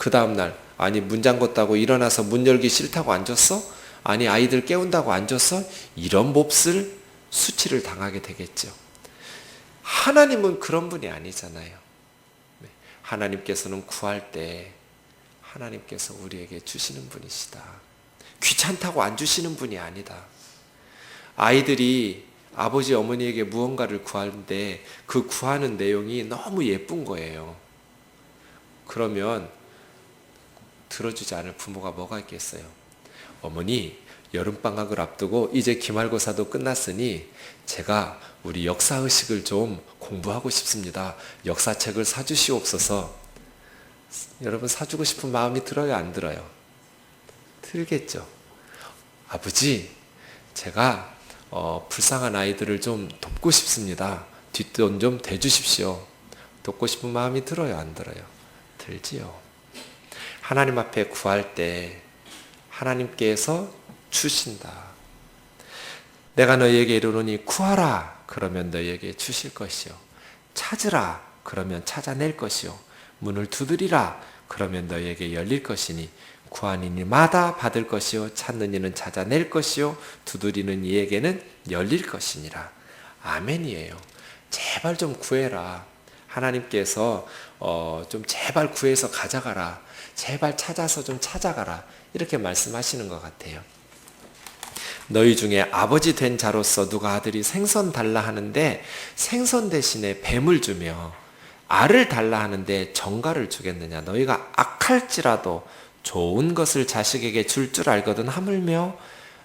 그 다음날 아니 문 잠궜다고 일어나서 문 열기 싫다고 앉았어? 아니 아이들 깨운다고 앉았어? 이런 몹쓸 수치를 당하게 되겠죠. 하나님은 그런 분이 아니잖아요. 하나님께서는 구할 때 하나님께서 우리에게 주시는 분이시다. 귀찮다고 안 주시는 분이 아니다. 아이들이 아버지 어머니에게 무언가를 구하는데 그 구하는 내용이 너무 예쁜 거예요. 그러면 들어주지 않을 부모가 뭐가 있겠어요? 어머니, 여름방학을 앞두고 이제 기말고사도 끝났으니 제가 우리 역사의식을 좀 공부하고 싶습니다. 역사책을 사주시옵소서. 여러분 사주고 싶은 마음이 들어요? 안 들어요? 들겠죠. 아버지, 제가 불쌍한 아이들을 좀 돕고 싶습니다. 뒷돈 좀 대주십시오. 돕고 싶은 마음이 들어요? 안 들어요? 들지요. 하나님 앞에 구할 때 하나님께서 주신다. 내가 너희에게 이르노니 구하라 그러면 너희에게 주실 것이요 찾으라 그러면 찾아낼 것이요 문을 두드리라 그러면 너희에게 열릴 것이니 구하는 이마다 받을 것이요 찾는 이는 찾아낼 것이요 두드리는 이에게는 열릴 것이니라. 아멘이에요. 제발 좀 구해라. 하나님께서 좀 제발 구해서 가져가라. 제발 찾아서 좀 찾아가라. 이렇게 말씀하시는 것 같아요. 너희 중에 아버지 된 자로서 누가 아들이 생선 달라 하는데 생선 대신에 뱀을 주며 알을 달라 하는데 정갈을 주겠느냐. 너희가 악할지라도 좋은 것을 자식에게 줄 줄 알거든 하물며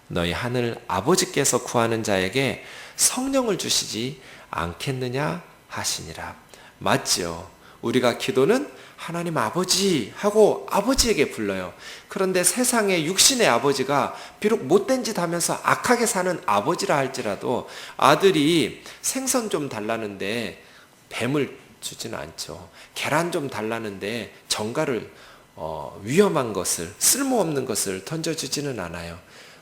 너희 하늘 아버지께서 구하는 자에게 성령을 주시지 않겠느냐 하시니라. 맞죠? 우리가 기도는 하나님 아버지 하고 아버지에게 불러요. 그런데 세상에 육신의 아버지가 비록 못된 짓 하면서 악하게 사는 아버지라 할지라도 아들이 생선 좀 달라는데 뱀을 주지는 않죠. 계란 좀 달라는데 정갈을 위험한 것을 쓸모없는 것을 던져주지는 않아요.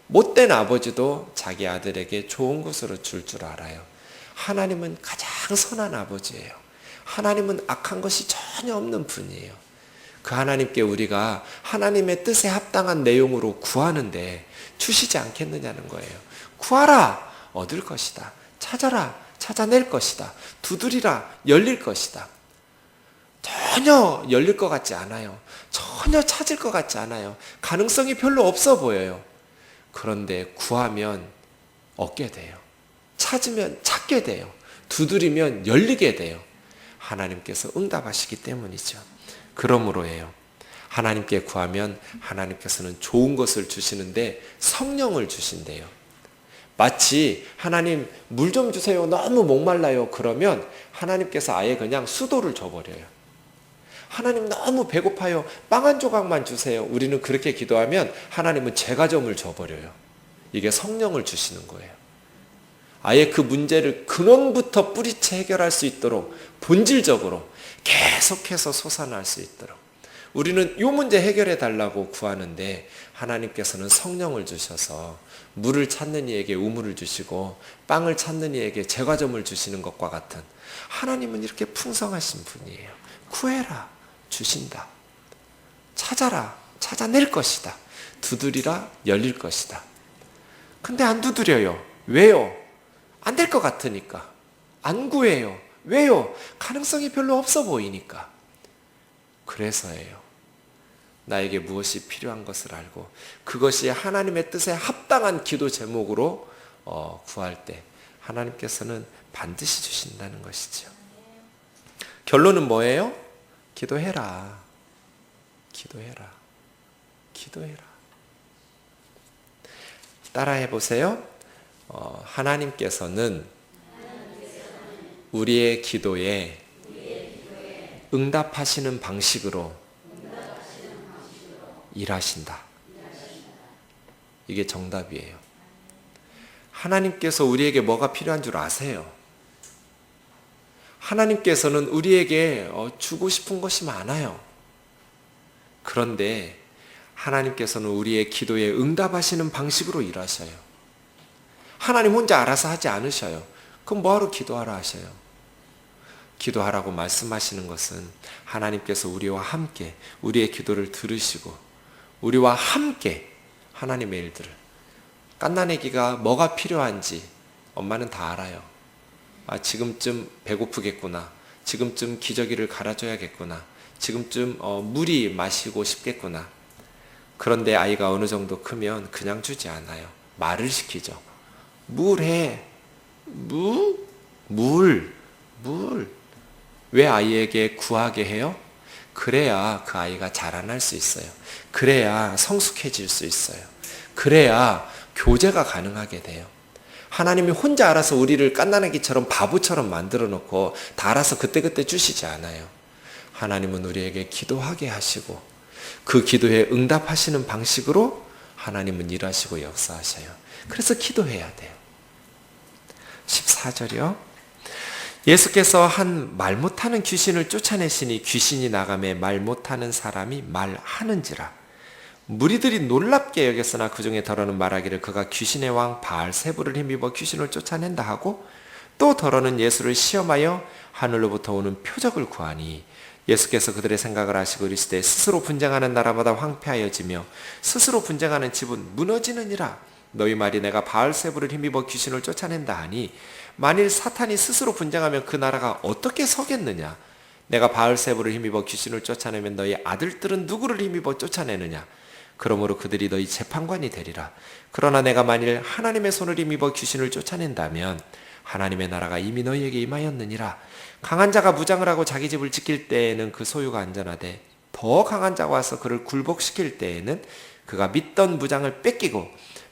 못된 아버지도 자기 아들에게 좋은 것으로 줄 줄 알아요. 하나님은 가장 선한 아버지예요. 하나님은 악한 것이 전혀 없는 분이에요. 그 하나님께 우리가 하나님의 뜻에 합당한 내용으로 구하는데 주시지 않겠느냐는 거예요. 구하라 얻을 것이다. 찾아라 찾아낼 것이다. 두드리라 열릴 것이다. 전혀 열릴 것 같지 않아요. 전혀 찾을 것 같지 않아요. 가능성이 별로 없어 보여요. 그런데 구하면 얻게 돼요. 찾으면 찾게 돼요. 두드리면 열리게 돼요. 하나님께서 응답하시기 때문이죠. 그러므로예요. 하나님께 구하면 하나님께서는 좋은 것을 주시는데 성령을 주신대요. 마치 하나님 물 좀 주세요. 너무 목말라요. 그러면 하나님께서 아예 그냥 수도를 줘버려요. 하나님 너무 배고파요. 빵 한 조각만 주세요. 우리는 그렇게 기도하면 하나님은 제과점을 줘버려요. 이게 성령을 주시는 거예요. 아예 그 문제를 근원부터 뿌리채 해결할 수 있도록 본질적으로 계속해서 솟아날 수 있도록 우리는 이 문제 해결해 달라고 구하는데 하나님께서는 성령을 주셔서 물을 찾는 이에게 우물을 주시고 빵을 찾는 이에게 제과점을 주시는 것과 같은 하나님은 이렇게 풍성하신 분이에요. 구해라 주신다. 찾아라 찾아낼 것이다. 두드리라 열릴 것이다. 근데 안 두드려요. 왜요? 안 될 것 같으니까. 안 구해요. 왜요? 가능성이 별로 없어 보이니까. 그래서예요. 나에게 무엇이 필요한 것을 알고 그것이 하나님의 뜻에 합당한 기도 제목으로 구할 때 하나님께서는 반드시 주신다는 것이죠. 결론은 뭐예요? 기도해라. 기도해라. 기도해라. 따라해 보세요. 하나님께서는 우리의 기도에 응답하시는 방식으로 일하신다. 이게 정답이에요. 하나님께서 우리에게 뭐가 필요한 줄 아세요. 하나님께서는 우리에게 주고 싶은 것이 많아요. 그런데 하나님께서는 우리의 기도에 응답하시는 방식으로 일하셔요. 하나님 혼자 알아서 하지 않으셔요. 그럼 뭐하러 기도하라 하셔요? 기도하라고 말씀하시는 것은 하나님께서 우리와 함께 우리의 기도를 들으시고 우리와 함께 하나님의 일들을, 갓난아기가 뭐가 필요한지 엄마는 다 알아요. 지금쯤 배고프겠구나, 지금쯤 기저귀를 갈아줘야겠구나, 지금쯤 물이 마시고 싶겠구나. 그런데 아이가 어느 정도 크면 그냥 주지 않아요. 말을 시키죠. 물해, 물. 왜 아이에게 구하게 해요? 그래야 그 아이가 자라날 수 있어요. 그래야 성숙해질 수 있어요. 그래야 교제가 가능하게 돼요. 하나님이 혼자 알아서 우리를 갓난아기처럼 바보처럼 만들어 놓고 다 알아서 그때그때 주시지 않아요. 하나님은 우리에게 기도하게 하시고 그 기도에 응답하시는 방식으로 하나님은 일하시고 역사하셔요. 그래서 기도해야 돼요. 14절이요. 예수께서 한 말 못하는 귀신을 쫓아내시니 귀신이 나가매 말 못하는 사람이 말하는지라. 무리들이 놀랍게 여겼으나 그 중에 더러는 말하기를 그가 귀신의 왕 바알세불을 힘입어 귀신을 쫓아낸다 하고, 또 더러는 예수를 시험하여 하늘로부터 오는 표적을 구하니 예수께서 그들의 생각을 아시고 이르시되 스스로 분쟁하는 나라마다 황폐하여지며 스스로 분쟁하는 집은 무너지느니라. 너희 말이 내가 바알세불을 힘입어 귀신을 쫓아낸다 하니 만일 사탄이 스스로 분쟁하면 그 나라가 어떻게 서겠느냐? 내가 바알세불을 힘입어 귀신을 쫓아내면 너희 아들들은 누구를 힘입어 쫓아내느냐? 그러므로 그들이 너희 재판관이 되리라. 그러나 내가 만일 하나님의 손을 힘입어 귀신을 쫓아낸다면 하나님의 나라가 이미 너희에게 임하였느니라. 강한 자가 무장을 하고 자기 집을 지킬 때에는 그 소유가 안전하되 더 강한 자가 와서 그를 굴복시킬 때에는 그가 믿던 무장을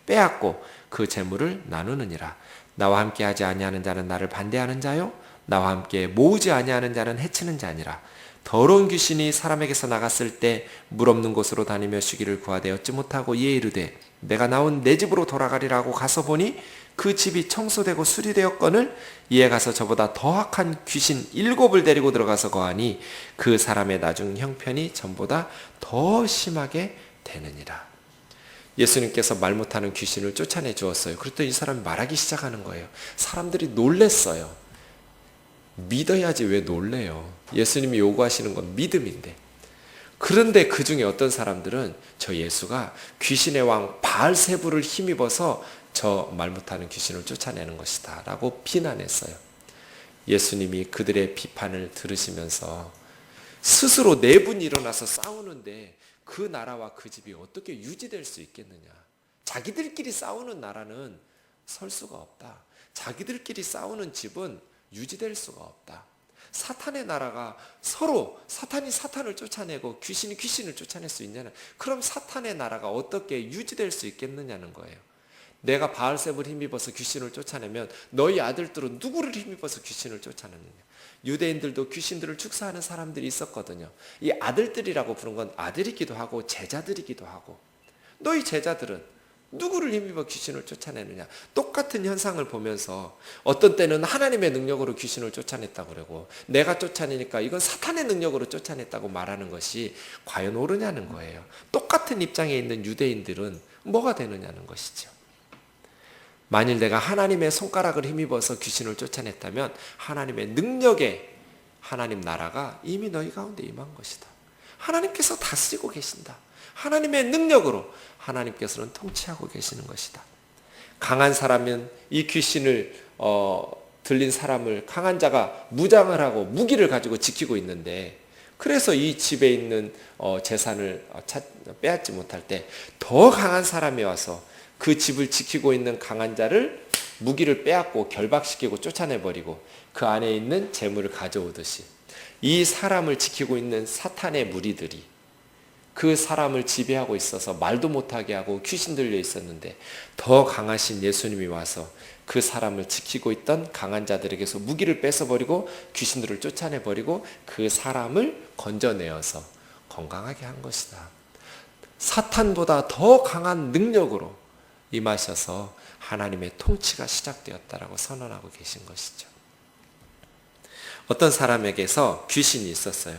빼앗고 그 재물을 나누느니라. 나와 함께 하지 아니하는 자는 나를 반대하는 자요 나와 함께 모으지 아니하는 자는 해치는 자니라. 더러운 귀신이 사람에게서 나갔을 때 물 없는 곳으로 다니며 쉬기를 구하되 얻지 못하고 이에 이르되 내가 나온 내 집으로 돌아가리라고 가서 보니 그 집이 청소되고 수리되었거늘 이에 가서 저보다 더 악한 귀신 7을 데리고 들어가서 거하니 그 사람의 나중 형편이 전보다 더 심하게 되느니라. 예수님께서 말 못하는 귀신을 쫓아내 주었어요. 그랬더니 이 사람이 말하기 시작하는 거예요. 사람들이 놀랬어요. 믿어야지 왜 놀래요? 예수님이 요구하시는 건 믿음인데. 그런데 그 중에 어떤 사람들은 저 예수가 귀신의 왕 바알세불을 힘입어서 저 말 못하는 귀신을 쫓아내는 것이다 라고 비난했어요. 예수님이 그들의 비판을 들으시면서 스스로 네 분이 일어나서 싸우는데 그 나라와 그 집이 어떻게 유지될 수 있겠느냐? 자기들끼리 싸우는 나라는 설 수가 없다. 자기들끼리 싸우는 집은 유지될 수가 없다. 사탄의 나라가 서로 사탄이 사탄을 쫓아내고 귀신이 귀신을 쫓아낼 수 있냐는, 그럼 사탄의 나라가 어떻게 유지될 수 있겠느냐는 거예요. 내가 바알세불 힘입어서 귀신을 쫓아내면 너희 아들들은 누구를 힘입어서 귀신을 쫓아내느냐. 유대인들도 귀신들을 축사하는 사람들이 있었거든요. 이 아들들이라고 부른 건 아들이기도 하고 제자들이기도 하고, 너희 제자들은 누구를 힘입어 귀신을 쫓아내느냐. 똑같은 현상을 보면서 어떤 때는 하나님의 능력으로 귀신을 쫓아냈다고 그러고 내가 쫓아내니까 이건 사탄의 능력으로 쫓아냈다고 말하는 것이 과연 옳으냐는 거예요. 똑같은 입장에 있는 유대인들은 뭐가 되느냐는 것이죠. 만일 내가 하나님의 손가락을 힘입어서 귀신을 쫓아냈다면 하나님의 능력에 하나님 나라가 이미 너희 가운데 임한 것이다. 하나님께서 다스리고 계신다. 하나님의 능력으로 하나님께서는 통치하고 계시는 것이다. 강한 사람은 이 귀신을 들린 사람을 강한 자가 무장을 하고 무기를 가지고 지키고 있는데, 그래서 이 집에 있는 재산을 빼앗지 못할 때 더 강한 사람이 와서 그 집을 지키고 있는 강한 자를 무기를 빼앗고 결박시키고 쫓아내버리고 그 안에 있는 재물을 가져오듯이 이 사람을 지키고 있는 사탄의 무리들이 그 사람을 지배하고 있어서 말도 못하게 하고 귀신 들려 있었는데, 더 강하신 예수님이 와서 그 사람을 지키고 있던 강한 자들에게서 무기를 뺏어버리고 귀신들을 쫓아내버리고 그 사람을 건져내어서 건강하게 한 것이다. 사탄보다 더 강한 능력으로 임하셔서 하나님의 통치가 시작되었다라고 선언하고 계신 것이죠. 어떤 사람에게서 귀신이 있었어요.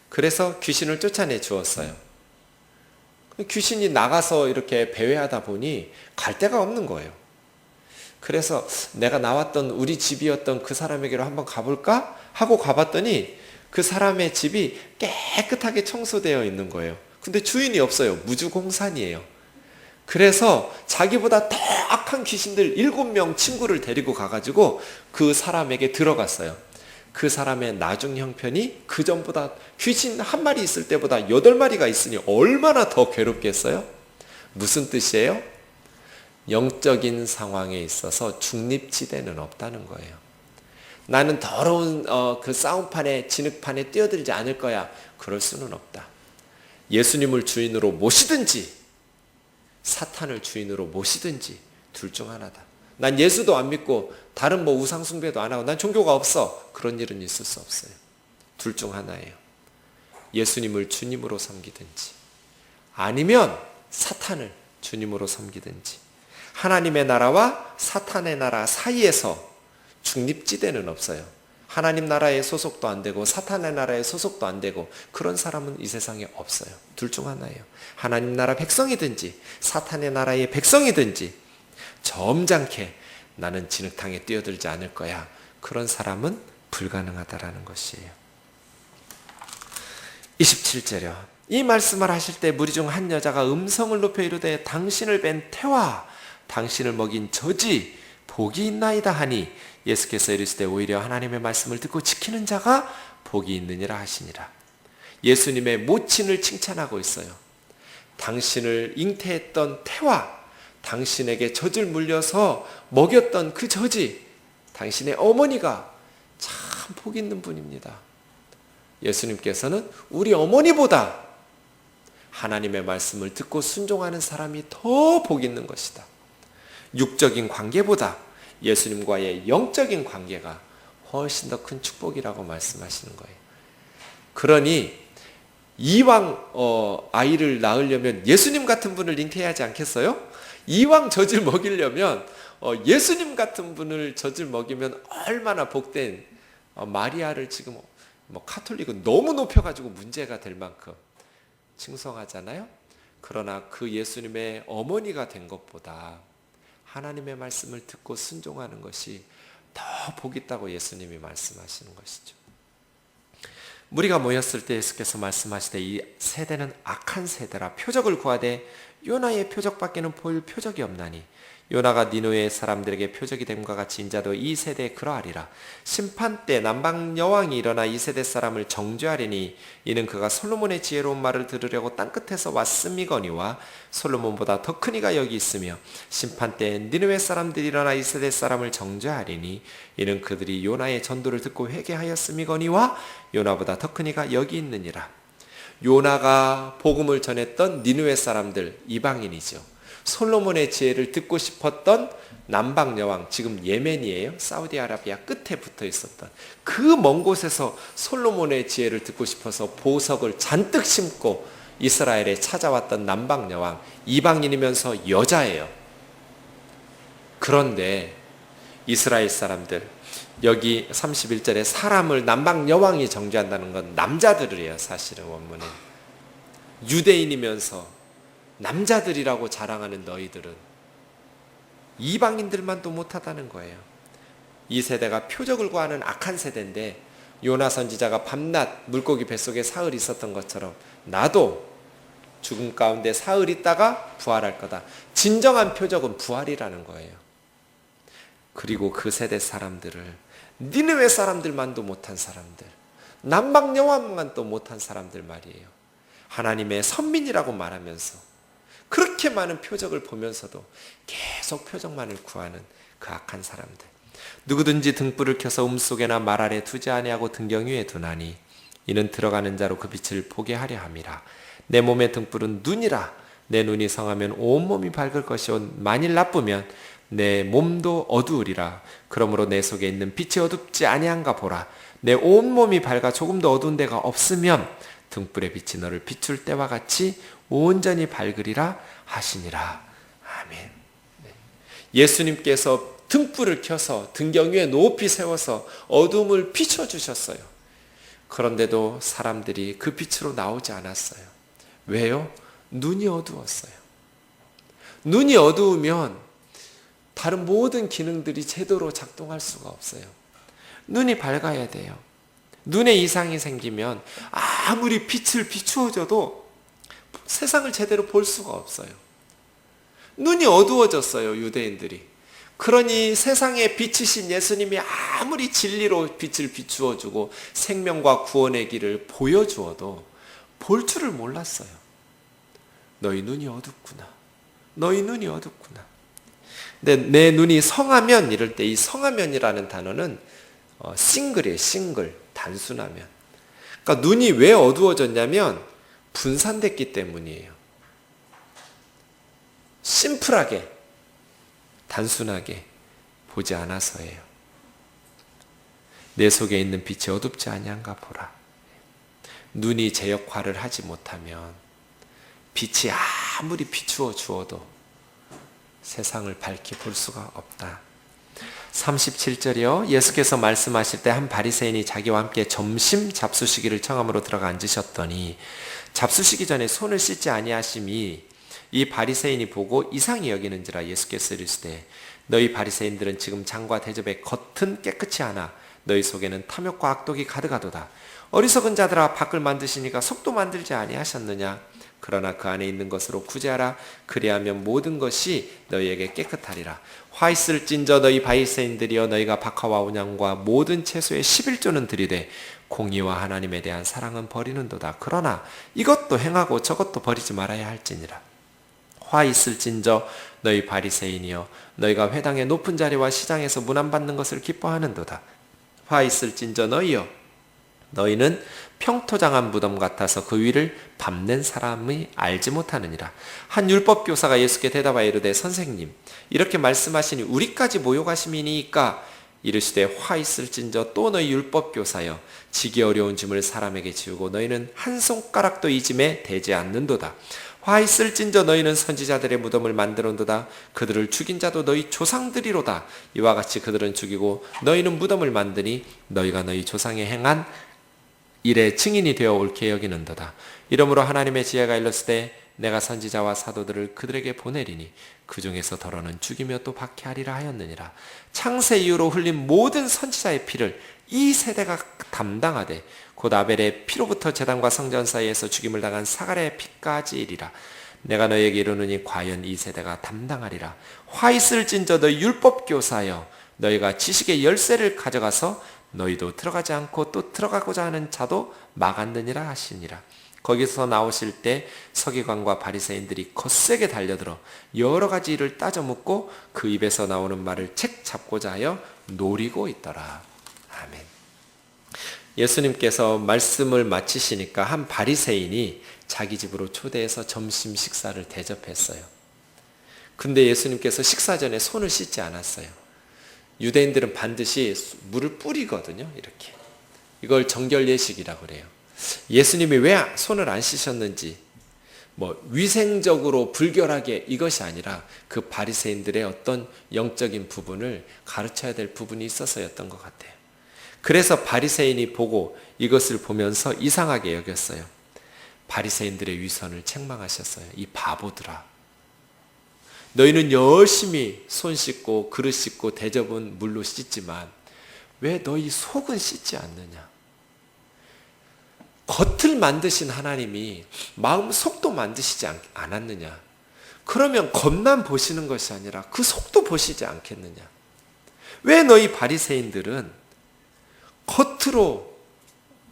그래서 귀신을 쫓아내 주었어요. 귀신이 나가서 이렇게 배회하다 보니 갈 데가 없는 거예요. 그래서 내가 나왔던 우리 집이었던 그 사람에게로 한번 가볼까? 하고 가봤더니 그 사람의 집이 깨끗하게 청소되어 있는 거예요. 근데 주인이 없어요. 무주공산이에요. 그래서 자기보다 더 악한 귀신들 7명 친구를 데리고 가가지고 그 사람에게 들어갔어요. 그 사람의 나중 형편이 그 전보다 귀신 한 마리 있을 때보다 8마리가 있으니 얼마나 더 괴롭겠어요? 무슨 뜻이에요? 영적인 상황에 있어서 중립지대는 없다는 거예요. 나는 더러운 그 싸움판에 진흙판에 뛰어들지 않을 거야. 그럴 수는 없다. 예수님을 주인으로 모시든지 사탄을 주인으로 모시든지 둘 중 하나다. 난 예수도 안 믿고 다른 뭐 우상 숭배도 안 하고 난 종교가 없어. 그런 일은 있을 수 없어요. 둘 중 하나예요. 예수님을 주님으로 섬기든지 아니면 사탄을 주님으로 섬기든지. 하나님의 나라와 사탄의 나라 사이에서 중립지대는 없어요. 하나님 나라에 소속도 안 되고 사탄의 나라에 소속도 안 되고 그런 사람은 이 세상에 없어요. 둘 중 하나예요. 하나님 나라 백성이든지 사탄의 나라의 백성이든지 점잖게 나는 진흙탕에 뛰어들지 않을 거야. 그런 사람은 불가능하다라는 것이에요. 27절이요. 이 말씀을 하실 때 무리 중 한 여자가 음성을 높여 이르되 당신을 뵌 태와 당신을 먹인 저지 복이 있나이다 하니 예수께서 이르시되 오히려 하나님의 말씀을 듣고 지키는 자가 복이 있느니라 하시니라. 예수님의 모친을 칭찬하고 있어요. 당신을 잉태했던 태와 당신에게 젖을 물려서 먹였던 그 저지 당신의 어머니가 참 복 있는 분입니다. 예수님께서는 우리 어머니보다 하나님의 말씀을 듣고 순종하는 사람이 더 복 있는 것이다. 육적인 관계보다 예수님과의 영적인 관계가 훨씬 더 큰 축복이라고 말씀하시는 거예요. 그러니 이왕 아이를 낳으려면 예수님 같은 분을 잉태하지 않겠어요? 이왕 젖을 먹이려면 예수님 같은 분을 젖을 먹이면 얼마나 복된 마리아를 지금 뭐 카톨릭은 너무 높여가지고 문제가 될 만큼 칭송하잖아요. 그러나 그 예수님의 어머니가 된 것보다 하나님의 말씀을 듣고 순종하는 것이 더 복 있다고 예수님이 말씀하시는 것이죠. 무리가 모였을 때 예수께서 말씀하시되 이 세대는 악한 세대라 표적을 구하되 요나의 표적밖에는 보일 표적이 없나니 요나가 니느웨 사람들에게 표적이 됨과 같이 인자도 이 세대에 그러하리라. 심판 때 남방 여왕이 일어나 이 세대 사람을 정죄하리니 이는 그가 솔로몬의 지혜로운 말을 들으려고 땅끝에서 왔음이거니와 솔로몬보다 더 큰 이가 여기 있으며 심판 때 니느웨 사람들이 일어나 이 세대 사람을 정죄하리니 이는 그들이 요나의 전도를 듣고 회개하였음이거니와 요나보다 더 큰 이가 여기 있느니라. 요나가 복음을 전했던 니느웨 사람들 이방인이죠. 솔로몬의 지혜를 듣고 싶었던 남방 여왕, 지금 예멘이에요. 사우디아라비아 끝에 붙어 있었던 그 먼 곳에서 솔로몬의 지혜를 듣고 싶어서 보석을 잔뜩 심고 이스라엘에 찾아왔던 남방 여왕, 이방인이면서 여자예요. 그런데 이스라엘 사람들, 여기 31절에 사람을 남방 여왕이 정죄한다는 건 남자들이에요. 사실은 원문은 유대인이면서 남자들이라고 자랑하는 너희들은 이방인들만도 못하다는 거예요. 이 세대가 표적을 구하는 악한 세대인데 요나 선지자가 밤낮 물고기 뱃속에 사흘 있었던 것처럼 나도 죽음 가운데 사흘 있다가 부활할 거다. 진정한 표적은 부활이라는 거예요. 그리고 그 세대 사람들을 니느웨 사람들만도 못한 사람들, 남방 여왕만도 못한 사람들 말이에요. 하나님의 선민이라고 말하면서 그렇게 많은 표적을 보면서도 계속 표적만을 구하는 그 악한 사람들. 누구든지 등불을 켜서 음속에나 말 아래 두지 아니하고 등경 위에 두나니 이는 들어가는 자로 그 빛을 보게 하려 함이라. 내 몸의 등불은 눈이라. 내 눈이 성하면 온몸이 밝을 것이요 만일 나쁘면 내 몸도 어두우리라. 그러므로 내 속에 있는 빛이 어둡지 아니한가 보라. 내 온몸이 밝아 조금도 어두운 데가 없으면 등불의 빛이 너를 비출 때와 같이 온전히 밝으리라 하시니라. 아멘. 예수님께서 등불을 켜서 등경 위에 높이 세워서 어둠을 비춰주셨어요. 그런데도 사람들이 그 빛으로 나오지 않았어요. 왜요? 눈이 어두웠어요. 눈이 어두우면 다른 모든 기능들이 제대로 작동할 수가 없어요. 눈이 밝아야 돼요. 눈에 이상이 생기면 아무리 빛을 비추어줘도 세상을 제대로 볼 수가 없어요. 눈이 어두워졌어요, 유대인들이. 그러니 세상에 빛이신 예수님이 아무리 진리로 빛을 비추어주고 생명과 구원의 길을 보여주어도 볼 줄을 몰랐어요. 너희 눈이 어둡구나. 너희 눈이 어둡구나. 근데 내 눈이 성하면, 이럴 때 이 성하면이라는 단어는 싱글이에요. 싱글, 단순하면. 그러니까 눈이 왜 어두워졌냐면 분산됐기 때문이에요. 심플하게, 단순하게 보지 않아서예요. 내 속에 있는 빛이 어둡지 아니한가 보라. 눈이 제 역할을 하지 못하면 빛이 아무리 비추어 주어도 세상을 밝게 볼 수가 없다. 37절이요. 예수께서 말씀하실 때 한 바리새인이 자기와 함께 점심 잡수시기를 청함으로 들어가 앉으셨더니 잡수시기 전에 손을 씻지 아니하심이 이 바리새인이 보고 이상히 여기는지라. 예수께서 이르시되 너희 바리새인들은 지금 장과 대접의 겉은 깨끗이 하나 너희 속에는 탐욕과 악독이 가득하도다. 어리석은 자들아, 밖을 만드시니까 속도 만들지 아니하셨느냐. 그러나 그 안에 있는 것으로 구제하라. 그리하면 모든 것이 너희에게 깨끗하리라. 화 있을진저 너희 바리새인들이여, 너희가 박하와 온양과 모든 채소의 11조는 들이되 공의와 하나님에 대한 사랑은 버리는도다. 그러나 이것도 행하고 저것도 버리지 말아야 할지니라. 화 있을진저 너희 바리새인이여, 너희가 회당의 높은 자리와 시장에서 문안 받는 것을 기뻐하는도다. 화 있을진저 너희여, 너희는 평토장한 무덤 같아서 그 위를 밟는 사람이 알지 못하느니라. 한 율법교사가 예수께 대답하여 이르되 선생님, 이렇게 말씀하시니 우리까지 모욕하심이니까. 이르시되 화 있을진저 또 너희 율법교사여, 지기 어려운 짐을 사람에게 지우고 너희는 한 손가락도 이 짐에 대지 않는도다. 화 있을진저 너희는 선지자들의 무덤을 만들었도다. 그들을 죽인 자도 너희 조상들이로다. 이와 같이 그들은 죽이고 너희는 무덤을 만드니 너희가 너희 조상의 행한 일에 증인이 되어 옳게 여기는도다. 이러므로 하나님의 지혜가 일렀으되 내가 선지자와 사도들을 그들에게 보내리니 그 중에서 더러는 죽이며 또 박해하리라 하였느니라. 창세 이후로 흘린 모든 선지자의 피를 이 세대가 담당하되 곧 아벨의 피로부터 제단과 성전 사이에서 죽임을 당한 사갈의 피까지 이리라. 내가 너에게 이르노니 과연 이 세대가 담당하리라. 화 있을진저 너희 율법교사여, 너희가 지식의 열쇠를 가져가서 너희도 들어가지 않고 또 들어가고자 하는 자도 막았느니라 하시니라. 거기서 나오실 때 서기관과 바리새인들이 거세게 달려들어 여러 가지 일을 따져 묻고 그 입에서 나오는 말을 책 잡고자 하여 노리고 있더라. 아멘. 예수님께서 말씀을 마치시니까 한 바리새인이 자기 집으로 초대해서 점심 식사를 대접했어요. 근데 예수님께서 식사 전에 손을 씻지 않았어요. 유대인들은 반드시 물을 뿌리거든요. 이렇게. 이걸 정결예식이라고 그래요. 예수님이 왜 손을 안 씻으셨는지, 위생적으로 불결하게 이것이 아니라 그 바리새인들의 어떤 영적인 부분을 가르쳐야 될 부분이 있어서였던 것 같아요. 그래서 바리새인이 보고 이것을 보면서 이상하게 여겼어요. 바리새인들의 위선을 책망하셨어요. 이 바보들아, 너희는 열심히 손 씻고 그릇 씻고 대접은 물로 씻지만 왜 너희 속은 씻지 않느냐. 겉을 만드신 하나님이 마음 속도 만드시지 않았느냐. 그러면 겉만 보시는 것이 아니라 그 속도 보시지 않겠느냐. 왜 너희 바리새인들은 겉으로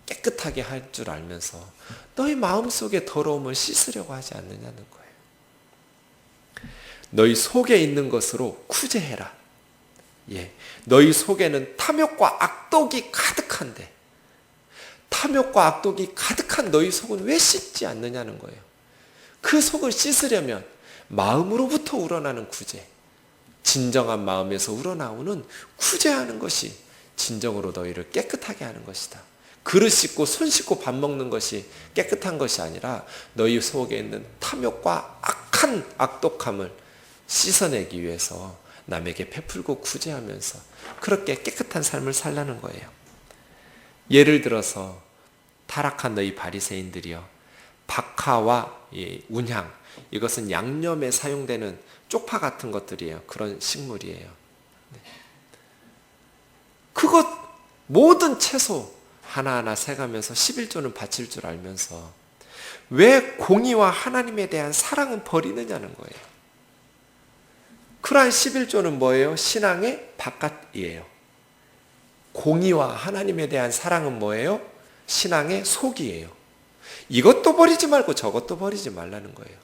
깨끗하게 할 줄 알면서 너희 마음속에 더러움을 씻으려고 하지 않느냐는 거예요. 너희 속에 있는 것으로 구제해라. 너희 속에는 탐욕과 악독이 가득한데 탐욕과 악독이 가득한 너희 속은 왜 씻지 않느냐는 거예요. 그 속을 씻으려면 마음으로부터 우러나는 구제, 진정한 마음에서 우러나오는 구제하는 것이 진정으로 너희를 깨끗하게 하는 것이다. 그릇 씻고 손 씻고 밥 먹는 것이 깨끗한 것이 아니라 너희 속에 있는 탐욕과 악한 악독함을 씻어내기 위해서 남에게 베풀고 구제하면서 그렇게 깨끗한 삶을 살라는 거예요. 예를 들어서 타락한 너희 바리새인들이여, 박하와 운향, 이것은 양념에 사용되는 쪽파 같은 것들이에요. 그런 식물이에요. 그것 모든 채소 하나하나 세가면서 11조는 바칠 줄 알면서 왜 공의와 하나님에 대한 사랑은 버리느냐는 거예요. 그러한 11조는 뭐예요? 신앙의 바깥이에요. 공의와 하나님에 대한 사랑은 뭐예요? 신앙의 속이에요. 이것도 버리지 말고 저것도 버리지 말라는 거예요.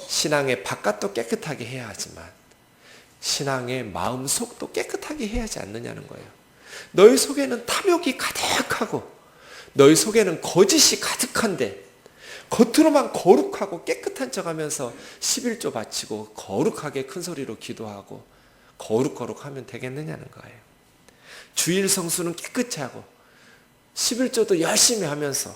신앙의 바깥도 깨끗하게 해야 하지만 신앙의 마음속도 깨끗하게 해야 하지 않느냐는 거예요. 너희 속에는 탐욕이 가득하고 너희 속에는 거짓이 가득한데 겉으로만 거룩하고 깨끗한 척하면서 11조 바치고 거룩하게 큰 소리로 기도하고 거룩하면 되겠느냐는 거예요. 주일 성수는 깨끗이 하고 11조도 열심히 하면서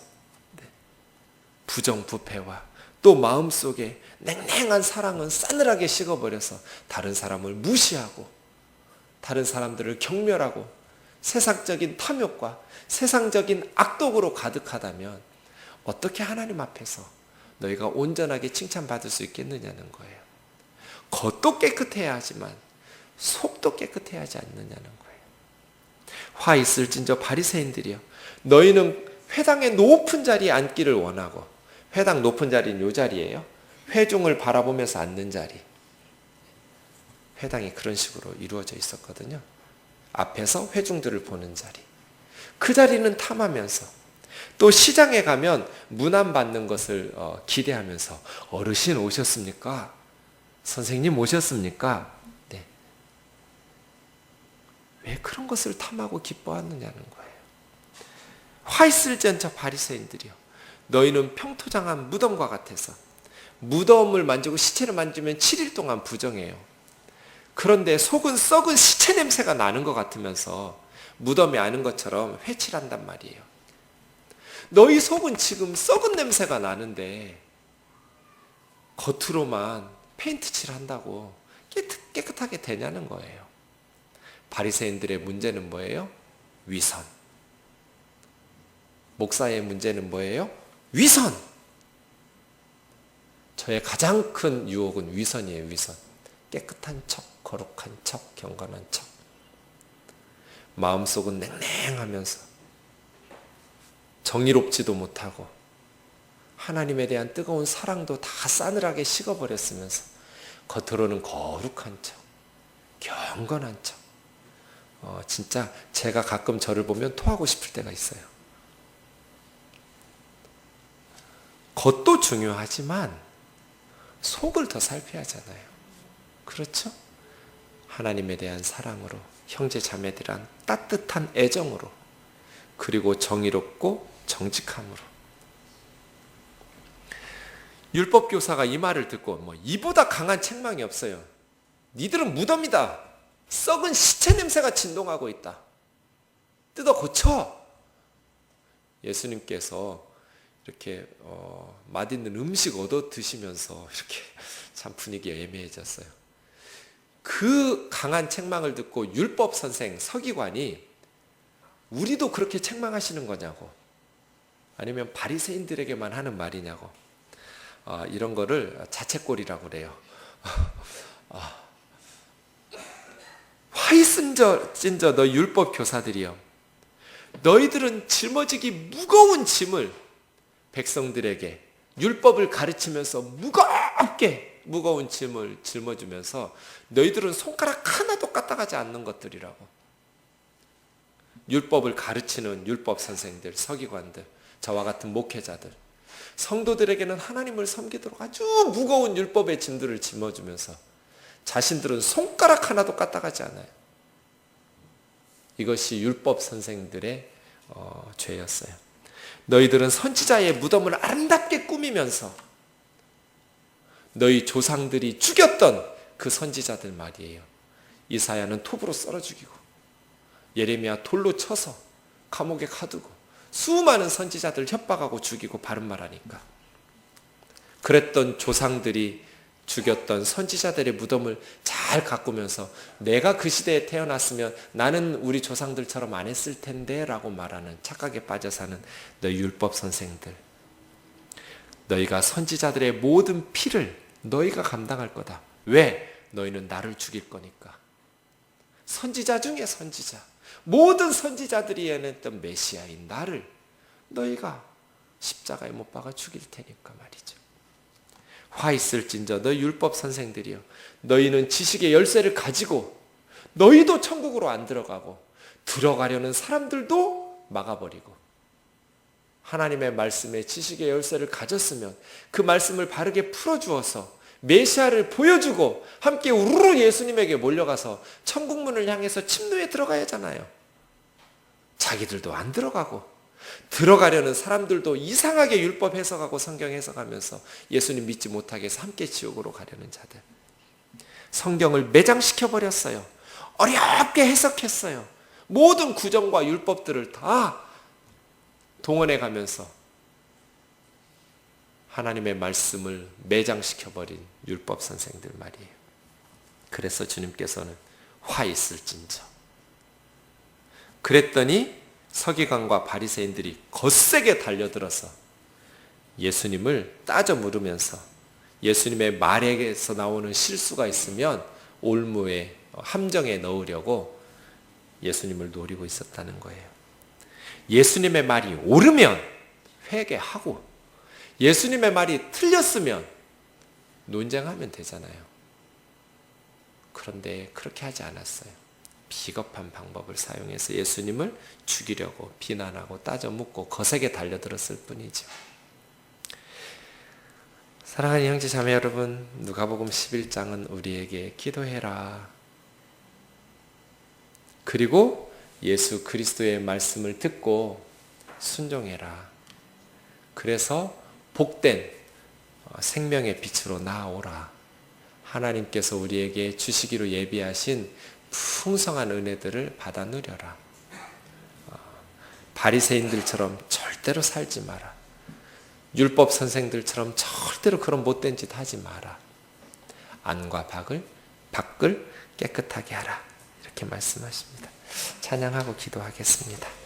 부정부패와 또 마음속에 냉랭한 사랑은 싸늘하게 식어버려서 다른 사람을 무시하고 다른 사람들을 경멸하고 세상적인 탐욕과 세상적인 악독으로 가득하다면 어떻게 하나님 앞에서 너희가 온전하게 칭찬받을 수 있겠느냐는 거예요. 겉도 깨끗해야 하지만 속도 깨끗해야 하지 않느냐는 거예요. 화 있을진저 바리새인들이여, 너희는 회당의 높은 자리에 앉기를 원하고, 회당 높은 자리는 이 자리예요. 회중을 바라보면서 앉는 자리. 회당이 그런 식으로 이루어져 있었거든요. 앞에서 회중들을 보는 자리. 그 자리는 탐하면서 또 시장에 가면 문안 받는 것을 기대하면서 어르신 오셨습니까? 선생님 오셨습니까? 네. 왜 그런 것을 탐하고 기뻐하느냐는 거예요. 화 있을지언 저 바리새인들이요, 너희는 평토장한 무덤과 같아서, 무덤을 만지고 시체를 만지면 7일 동안 부정해요. 그런데 속은 썩은 시체 냄새가 나는 것 같으면서 무덤에 아는 것처럼 회칠한단 말이에요. 너희 속은 지금 썩은 냄새가 나는데 겉으로만 페인트 칠한다고 깨끗하게 되냐는 거예요. 바리새인들의 문제는 뭐예요? 위선. 목사의 문제는 뭐예요? 위선. 저의 가장 큰 유혹은 위선이에요. 위선. 깨끗한 척, 거룩한 척, 경건한 척. 마음속은 냉랭하면서 정의롭지도 못하고 하나님에 대한 뜨거운 사랑도 다 싸늘하게 식어버렸으면서 겉으로는 거룩한 척, 경건한 척. 진짜 제가 가끔 저를 보면 토하고 싶을 때가 있어요. 겉도 중요하지만 속을 더 살펴야 하잖아요. 그렇죠? 하나님에 대한 사랑으로, 형제 자매들한 따뜻한 애정으로, 그리고 정의롭고 정직함으로. 율법 교사가 이 말을 듣고 이보다 강한 책망이 없어요. 니들은 무덤이다. 썩은 시체 냄새가 진동하고 있다. 뜯어 고쳐. 예수님께서 이렇게 맛있는 음식 얻어 드시면서 이렇게 참 분위기가 애매해졌어요. 그 강한 책망을 듣고 율법 선생 서기관이 우리도 그렇게 책망하시는 거냐고, 아니면 바리새인들에게만 하는 말이냐고, 이런 거를 자책골이라고 그래요. 화 있을진저 너 율법 교사들이여, 너희들은 짊어지기 무거운 짐을 백성들에게 율법을 가르치면서 무겁게 무거운 짐을 짊어주면서 너희들은 손가락 하나도 까딱하지 않는 것들이라고. 율법을 가르치는 율법 선생들, 서기관들, 저와 같은 목회자들, 성도들에게는 하나님을 섬기도록 아주 무거운 율법의 짐들을 짊어주면서 자신들은 손가락 하나도 까딱하지 않아요. 이것이 율법 선생들의 죄였어요. 너희들은 선지자의 무덤을 아름답게 꾸미면서 너희 조상들이 죽였던 그 선지자들 말이에요. 이사야는 톱으로 썰어 죽이고, 예레미야 돌로 쳐서 감옥에 가두고, 수많은 선지자들 협박하고 죽이고 바른 말하니까. 그랬던 조상들이 죽였던 선지자들의 무덤을 잘 가꾸면서 내가 그 시대에 태어났으면 나는 우리 조상들처럼 안 했을 텐데 라고 말하는 착각에 빠져 사는 너희 율법 선생들. 너희가 선지자들의 모든 피를 너희가 감당할 거다. 왜? 너희는 나를 죽일 거니까. 선지자 중에 선지자, 모든 선지자들이 예언했던 메시아인 나를 너희가 십자가에 못 박아 죽일 테니까 말이죠. 화 있을진저 너희 율법 선생들이여, 너희는 지식의 열쇠를 가지고 너희도 천국으로 안 들어가고 들어가려는 사람들도 막아버리고, 하나님의 말씀에 지식의 열쇠를 가졌으면 그 말씀을 바르게 풀어주어서 메시아를 보여주고 함께 우르르 예수님에게 몰려가서 천국문을 향해서 침노에 들어가야 하잖아요. 자기들도 안 들어가고 들어가려는 사람들도 이상하게 율법 해석하고 성경 해석하면서 예수님 믿지 못하게 해서 함께 지옥으로 가려는 자들. 성경을 매장시켜버렸어요. 어렵게 해석했어요. 모든 구정과 율법들을 다 동원해 가면서 하나님의 말씀을 매장시켜버린 율법 선생들 말이에요. 그래서 주님께서는 화 있을진저. 그랬더니 서기관과 바리새인들이 거세게 달려들어서 예수님을 따져 물으면서 예수님의 말에서 나오는 실수가 있으면 올무에 함정에 넣으려고 예수님을 노리고 있었다는 거예요. 예수님의 말이 옳으면 회개하고 예수님의 말이 틀렸으면 논쟁하면 되잖아요. 그런데 그렇게 하지 않았어요. 비겁한 방법을 사용해서 예수님을 죽이려고 비난하고 따져 묻고 거세게 달려들었을 뿐이죠. 사랑하는 형제 자매 여러분, 누가복음 11장은 우리에게 기도해라, 그리고 예수 그리스도의 말씀을 듣고 순종해라, 그래서 복된 생명의 빛으로 나아오라, 하나님께서 우리에게 주시기로 예비하신 풍성한 은혜들을 받아 누려라, 바리새인들처럼 절대로 살지 마라, 율법 선생들처럼 절대로 그런 못된 짓 하지 마라, 안과 밖을 깨끗하게 하라, 이렇게 말씀하십니다. 찬양하고 기도하겠습니다.